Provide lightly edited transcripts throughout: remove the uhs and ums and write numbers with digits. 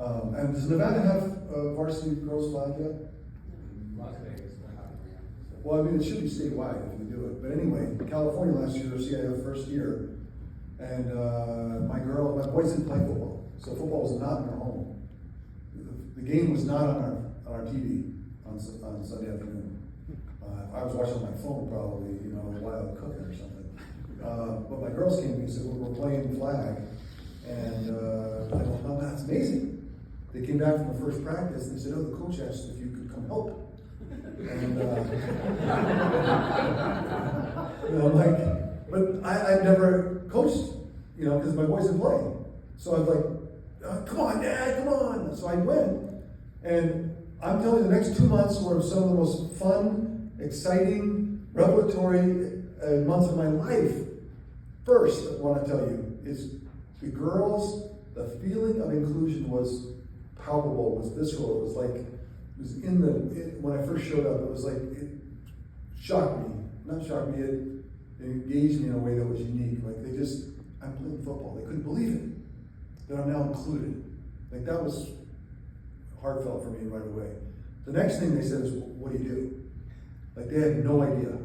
And does Nevada have varsity girls flag yet? Las Vegas, they're not around. So. Well, I mean, it should be statewide if we do it. But anyway, California last year, CIF first year, and my boys didn't play football, so football was not in our home. The game was not on our TV on Sunday afternoon. I was watching on my phone probably, while I was cooking or something. But my girls came to me and said, we're playing flag, and I go, oh, that's amazing. They came back from the first practice and they said, oh, the coach asked if you could come help. And I'm like, but I've never coached, because my boys didn't play. So I was like, come on, Dad, come on. So I went. And I'm telling you, the next 2 months were some of the most fun, exciting, revelatory months of my life. First, I want to tell you, is the girls, the feeling of inclusion was palpable, was visceral. It was like, when I first showed up, it was like, it shocked me. Not shocked me, it engaged me in a way that was unique. Like I'm playing football. They couldn't believe it, that I'm now included. Like that was heartfelt for me right away. The next thing they said is, what do you do? Like they had no idea.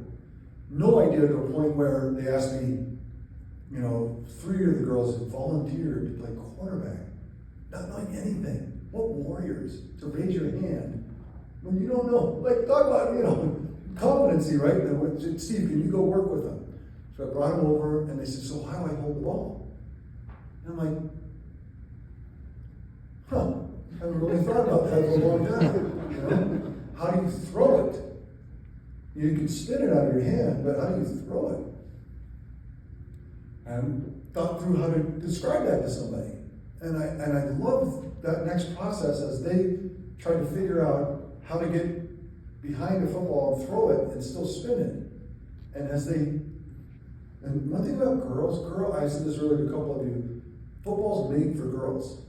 No idea, to a point where they asked me, 3 of the girls had volunteered to play quarterback, not knowing anything. What warriors to raise your hand when you don't know? Like, talk about, competency, right? Steve, can you go work with them? So I brought them over and they said, so how do I hold the ball? And I'm like, I haven't really thought about that for a long time. How do you throw it? You can spin it out of your hand, but how do you throw it? And thought through how to describe that to somebody. And I loved that next process as they tried to figure out how to get behind a football and throw it and still spin it. And one thing about girls, I said this earlier to a couple of you, football's made for girls.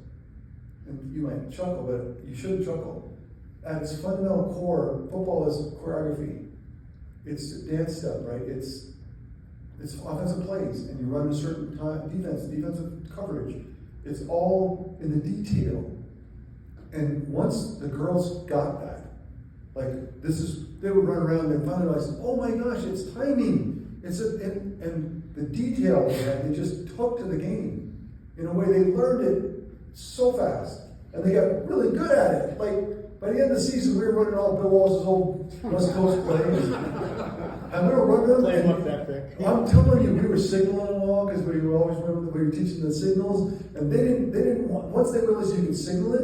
And you might chuckle, but you shouldn't chuckle. At its fundamental core, football is choreography. It's a dance step, right? It's offensive plays, and you run a certain time, defensive coverage. It's all in the detail. And once the girls got that, they would run around and finally realize, oh my gosh, it's timing. And the detail they just took to the game. In a way, they learned it so fast. And they got really good at it. Like, by the end of the season, we were running all Bill Walsh's old West Coast plays. And we were running Play them them. up that thick. I'm telling you, we were signaling them all because we were always we were teaching the signals, and they didn't want, once they realized you could signal it,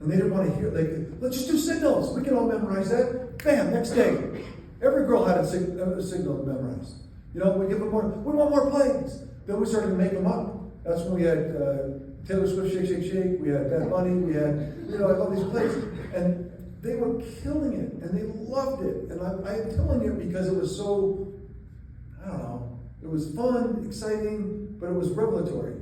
and they didn't want to hear, let's just do signals. We can all memorize that. Bam, next day, every girl had a signal to memorize. We give them more. We want more plays. Then we started to make them up. That's when we had Taylor Swift, Shake, Shake, Shake. We had Bad Bunny. We had all these plays, and they were killing it, and they loved it. And I am telling you because it was so, I don't know, it was fun, exciting, but it was revelatory.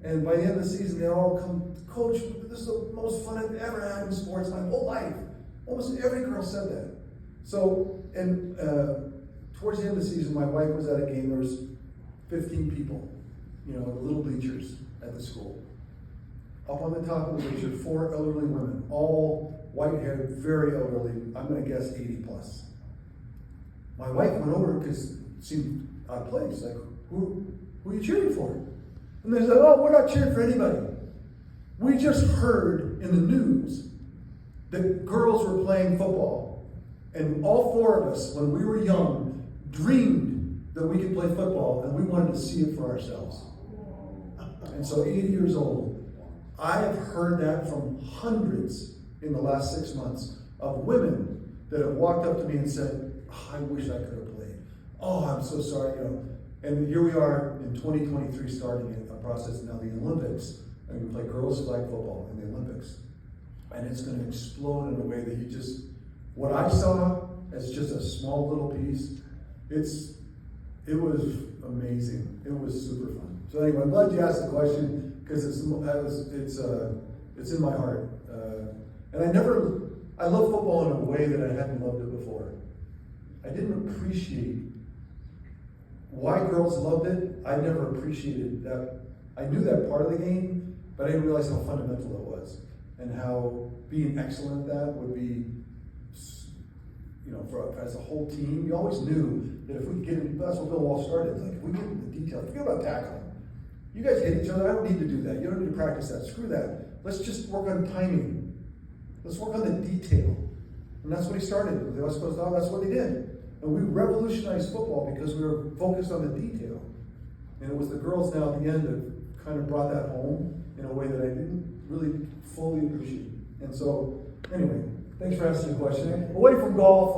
And by the end of the season, they all come, Coach, this is the most fun I've ever had in sports my whole life. Almost every girl said that. So, and towards the end of the season, my wife was at a game. There was 15 people, the little bleachers at the school. Up on the top of the bleacher, 4 elderly women, all white-haired, very elderly, I'm going to guess 80 plus. My wife went over because it seemed out of place. Like, who are you cheering for? And they said, oh, we're not cheering for anybody. We just heard in the news that girls were playing football. And all 4 of us, when we were young, dreamed that we could play football, and we wanted to see it for ourselves. And so 80 years old, I have heard that from hundreds in the last 6 months of women that have walked up to me and said, oh, I wish I could have played. Oh, I'm so sorry, And here we are in 2023 starting a process now, the Olympics, and we play girls flag football in the Olympics. And it's going to explode in a way that what I saw as just a small little piece, it was amazing. It was super fun. So anyway, I'm glad you asked the question because it's in my heart. And I love football in a way that I hadn't loved it before. I didn't appreciate why girls loved it. I never appreciated that. I knew that part of the game, but I didn't realize how fundamental it was. and how being excellent at that would be, you know, for as a whole team. You always knew that if we could get in, that's what Bill Walsh started. Like, if we get into the details, forget about tackling. You guys hit each other. I don't need to do that. You don't need to practice that. Screw that. Let's just work on timing. Let's work on the detail. And that's what he started with the West Coast Dogs. That's what he did. And we revolutionized football because we were focused on the detail. And it was the girls now at the end that kind of brought that home in a way that I didn't really fully appreciate. And so, anyway, thanks for asking the question. Away from golf.